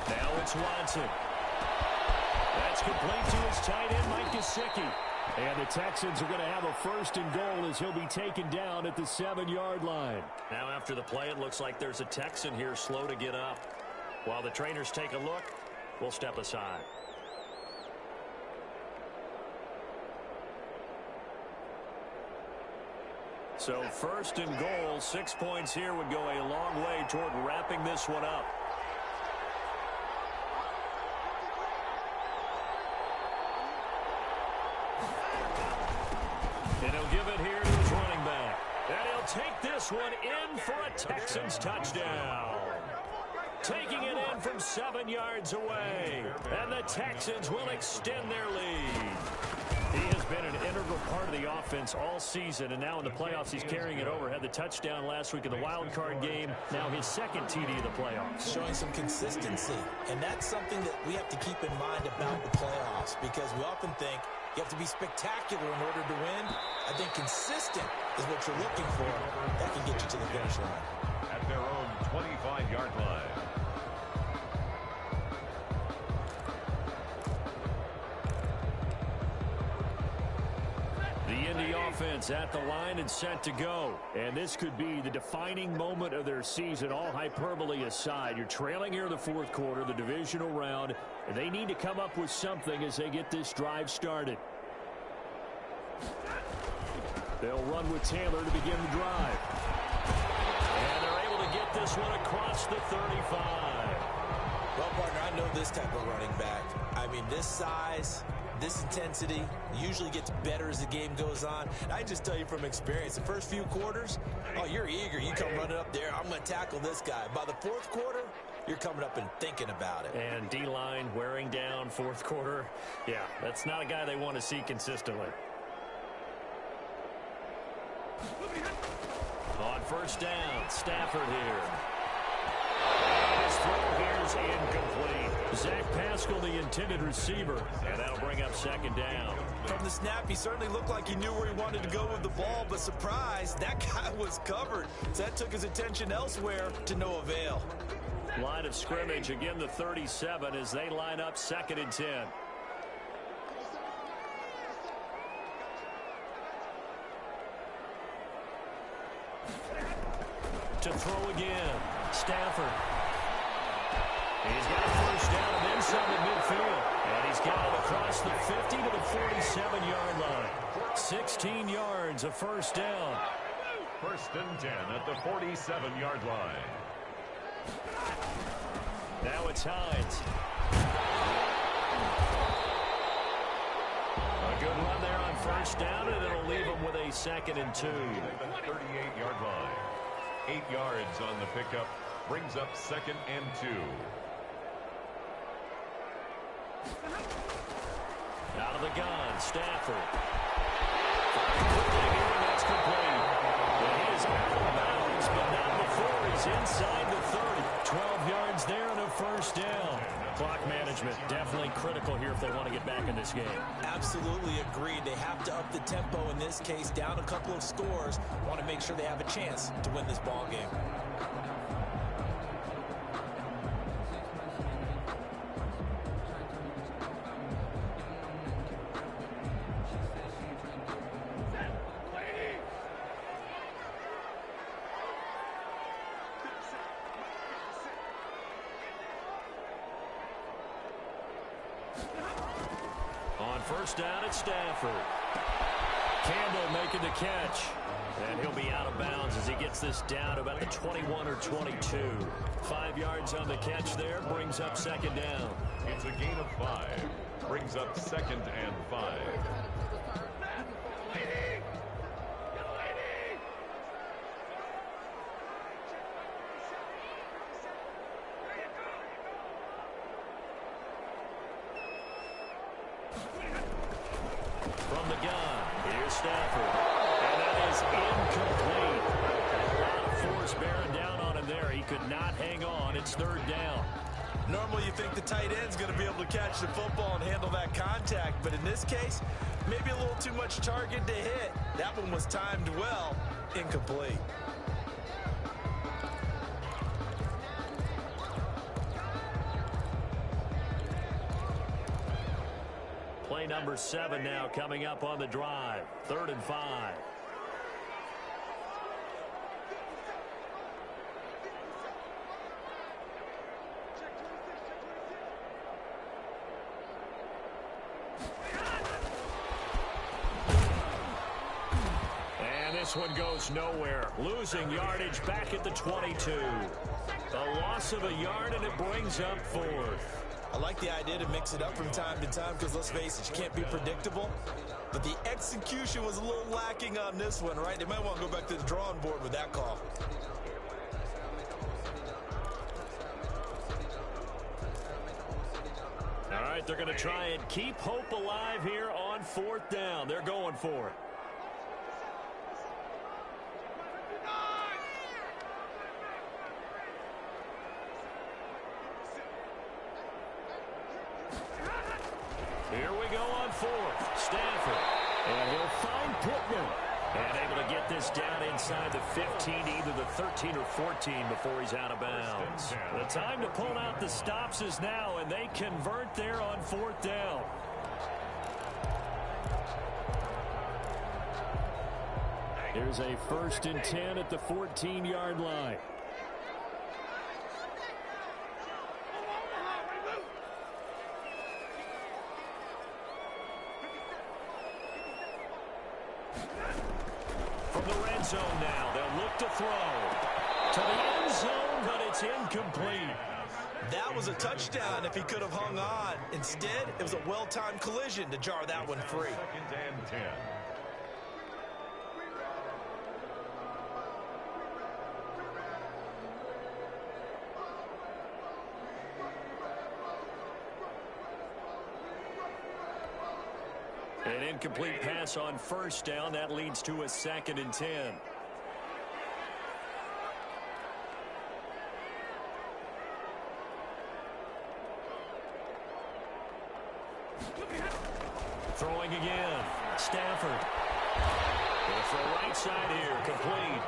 Now it's Watson. That's complete to his tight end, Mike Gesicki. And the Texans are going to have a first and goal as he'll be taken down at the 7-yard line. Now after the play, it looks like there's a Texan here slow to get up. While the trainers take a look, we'll step aside. So first and goal, 6 points here would go a long way toward wrapping this one up. And he'll give it here to his running back. And he'll take this one in for a Texans touchdown. Taking it in from 7 yards away. And the Texans will extend their lead. He has been an integral part of the offense all season, and now in the playoffs he's carrying it over. Had the touchdown last week in the wild card game. Now his second TD of the playoffs. Showing some consistency, and that's something that we have to keep in mind about the playoffs, because we often think you have to be spectacular in order to win. I think consistent is what you're looking for. That can get you to the finish line. At their own 25-yard line. The Indy offense at the line and set to go. And this could be the defining moment of their season, all hyperbole aside. You're trailing here in the 4th quarter, the divisional round, and they need to come up with something as they get this drive started. They'll run with Taylor to begin the drive. And they're able to get this one across the 35. Well, partner, I know this type of running back. I mean, this size, this intensity usually gets better as the game goes on. And I just tell you from experience, the first few quarters, oh, you're eager. You come running up there, I'm going to tackle this guy. By the 4th quarter, you're coming up and thinking about it. And D-line wearing down 4th quarter. Yeah, that's not a guy they want to see consistently. On first down, Stafford here. His throw here's incomplete. Zach Pascal, the intended receiver, and that'll bring up second down. From the snap, he certainly looked like he knew where he wanted to go with the ball, but surprise, that guy was covered. So that took his attention elsewhere to no avail. Line of scrimmage, again the 37 as they line up 2nd and 10. To throw again, Stafford. He's got a first down and then some at midfield. And he's got it across the 50 to the 47-yard line. 16 yards, a first down. First and 10 at the 47-yard line. Now it's Hines. A good run there on first down, and it'll leave him with a 2nd and 2. 38-yard line. 8 yards on the pickup. Brings up 2nd and 2. Out of the gun, Stafford. That's complete. And he is out of bounds, but not before he's inside the 30. 12 yards there and a first down. Clock management definitely critical here if they want to get back in this game. Absolutely agreed. They have to up the tempo in this case, down a couple of scores. Want to make sure they have a chance to win this ball game. On first down at Stafford. Campbell making the catch. And he'll be out of bounds as he gets this down to about the 21 or 22. 5 yards on the catch there. Brings up second down. It's a gain of 5. Brings up 2nd and 5. the gun. Here's Stafford. And that is incomplete. A lot of force bearing down on him there. He could not hang on. It's third down. Normally you think the tight end's going to be able to catch the football and handle that contact, but in this case, maybe a little too much target to hit. That one was timed well. Incomplete. Play number 7 now coming up on the drive. 3rd and 5. And this one goes nowhere. Losing yardage back at the 22. A loss of a yard, and it brings up 4th. I like the idea to mix it up from time to time because, let's face it, you can't be predictable. But the execution was a little lacking on this one, right? They might want to go back to the drawing board with that call. All right, they're going to try and keep hope alive here on 4th down. They're going for it. Here we go on 4th. Stafford. And he'll find Pittman. And able to get this down inside the 15, either the 13 or 14 before he's out of bounds. The time to pull out the stops is now, and they convert there on 4th down. Here's a 1st and 10 at the 14-yard line. Zone now. They'll look to throw to the end zone, but it's incomplete. That was a touchdown if he could have hung on. Instead, it was a well-timed collision to jar that one free. 2nd and 10. An incomplete pass on 1st down. That leads to a 2nd and 10. Throwing again. Stafford. It's the right side here. Complete.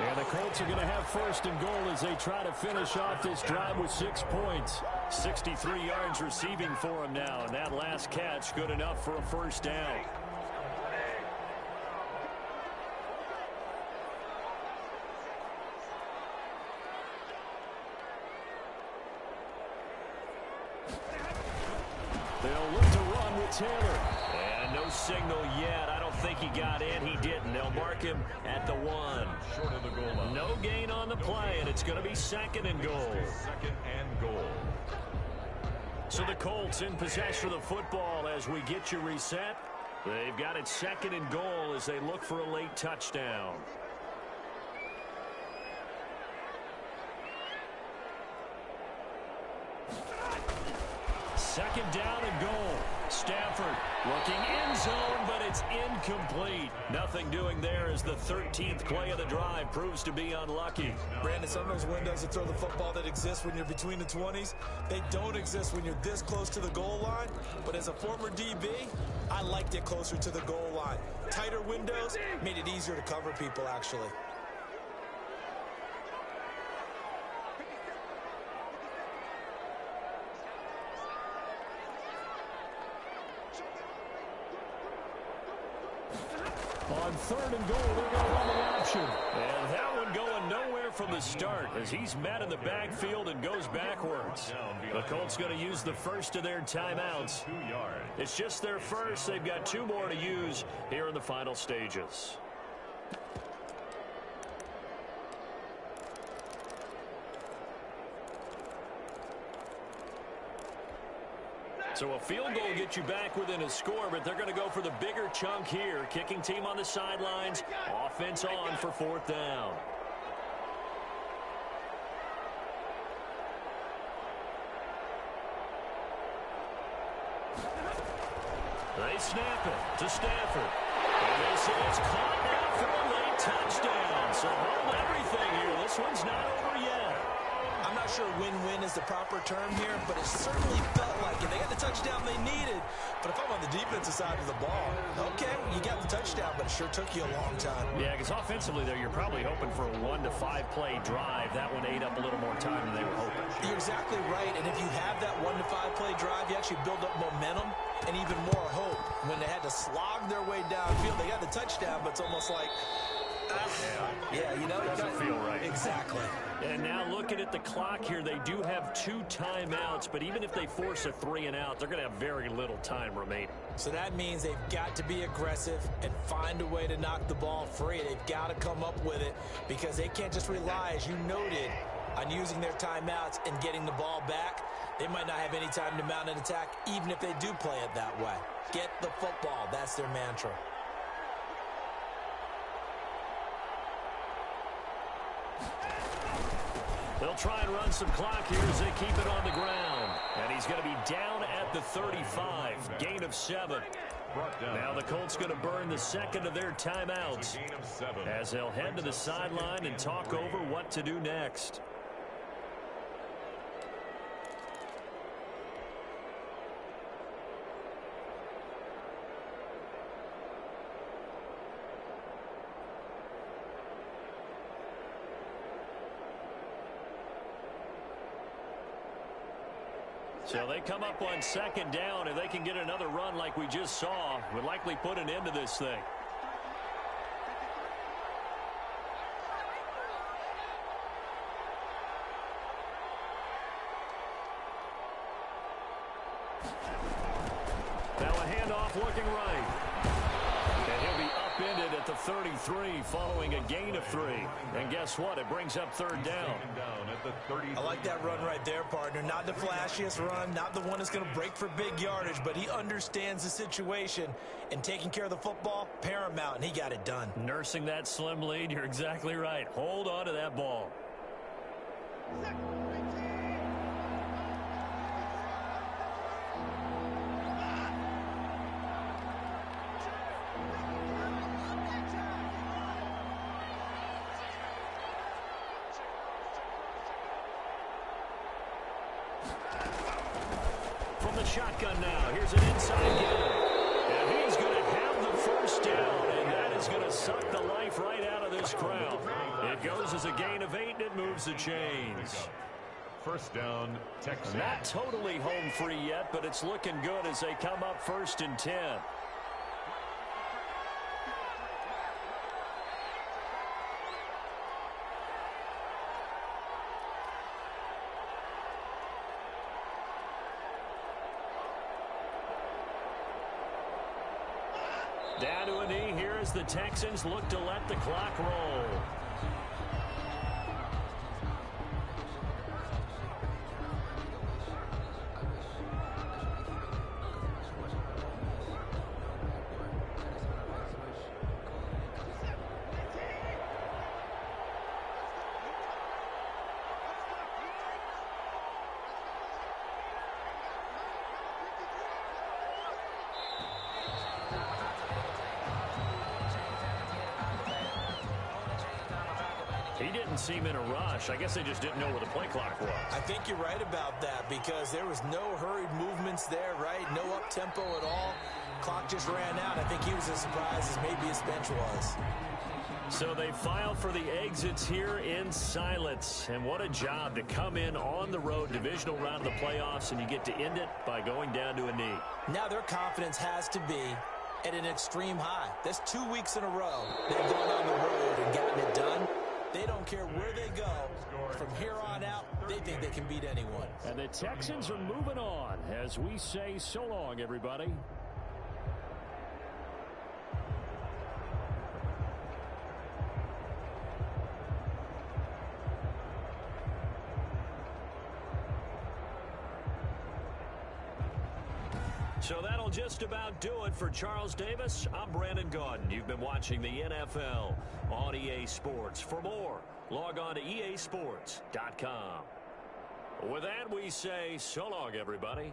And the Colts are going to have 1st and goal as they try to finish off this drive with 6 points. 63 yards receiving for him now, and that last catch good enough for a 1st down. They'll look to run with Taylor. And no signal yet. I don't think he got in. He didn't. They'll mark him at the 1. Short of the goal line. No gain on the play, and it's going to be 2nd and goal. 2nd and goal. So the Colts in possession of the football as we get you reset. They've got it 2nd and goal as they look for a late touchdown. Second down and goal. Stafford looking end zone, but it's incomplete. Nothing doing there as the 13th play of the drive proves to be unlucky. Brandon, some of those windows to throw the football that exist when you're between the 20s, they don't exist when you're this close to the goal line. But as a former DB, I liked it closer to the goal line. Tighter windows made it easier to cover people, actually. On 3rd and goal, they're going to run the option. And that one going nowhere from the start as he's met in the backfield and goes backwards. The Colts going to use the first of their timeouts. 2 yards. It's just their first. They've got 2 more to use here in the final stages. So a field goal gets you back within a score, but they're going to go for the bigger chunk here. Kicking team on the sidelines. Offense on for 4th down. They snap it to Stafford. And they say it's caught now for a late touchdown. So hold everything here. This one's not over yet. I'm not sure win-win is the proper term here, but it certainly felt like it. They got the touchdown they needed. But if I'm on the defensive side of the ball, okay, you got the touchdown, but it sure took you a long time. Yeah, because offensively there, you're probably hoping for a 1 to 5 play drive. That one ate up a little more time than they were hoping. You're exactly right. And if you have that 1 to 5 play drive, you actually build up momentum and even more hope. When they had to slog their way downfield, they got the touchdown, but it's almost like, yeah, you know, it doesn't feel right. Exactly. And now looking at the clock here, they do have 2 timeouts, but even if they force a 3 and out, they're going to have very little time remaining. So that means they've got to be aggressive and find a way to knock the ball free. They've got to come up with it because they can't just rely, as you noted, on using their timeouts and getting the ball back. They might not have any time to mount an attack, even if they do play it that way. Get the football. That's their mantra. They'll try and run some clock here as they keep it on the ground. And he's going to be down at the 35. Gain of 7. Now the Colts going to burn the second of their timeouts as they'll head to the sideline and talk over what to do next. So they come up on second down. If they can get another run like we just saw, would likely put an end to this thing. Now a handoff looking right. And he'll be upended at the 33 following a gain of 3. And guess what? It brings up third down. I like that run right there, partner. Not the flashiest run, not the one that's going to break for big yardage, but he understands the situation, and taking care of the football, paramount, and he got it done. Nursing that slim lead, you're exactly right. Hold on to that ball. From the shotgun now, here's an inside given. And he's going to have the first down, and that is going to suck the life right out of this crowd. It goes as a gain of 8, and it moves the chains. First down, Texans. Not totally home free yet, but it's looking good as they come up 1st and 10. Down to a knee here as the Texans look to let the clock roll. He didn't seem in a rush. I guess they just didn't know where the play clock was. I think you're right about that because there was no hurried movements there, right? No up-tempo at all. Clock just ran out. I think he was as surprised as maybe his bench was. So they file for the exits here in silence. And what a job to come in on the road, divisional round of the playoffs, and you get to end it by going down to a knee. Now their confidence has to be at an extreme high. That's 2 weeks in a row. They've gone on the road and gotten it done. They don't care where they go. From here on out, they think they can beat anyone. And the Texans are moving on as we say so long, everybody. So that'll just about do it for Charles Davis. I'm Brandon Gaudin. You've been watching the NFL on EA Sports. For more, log on to easports.com. With that, we say so long, everybody.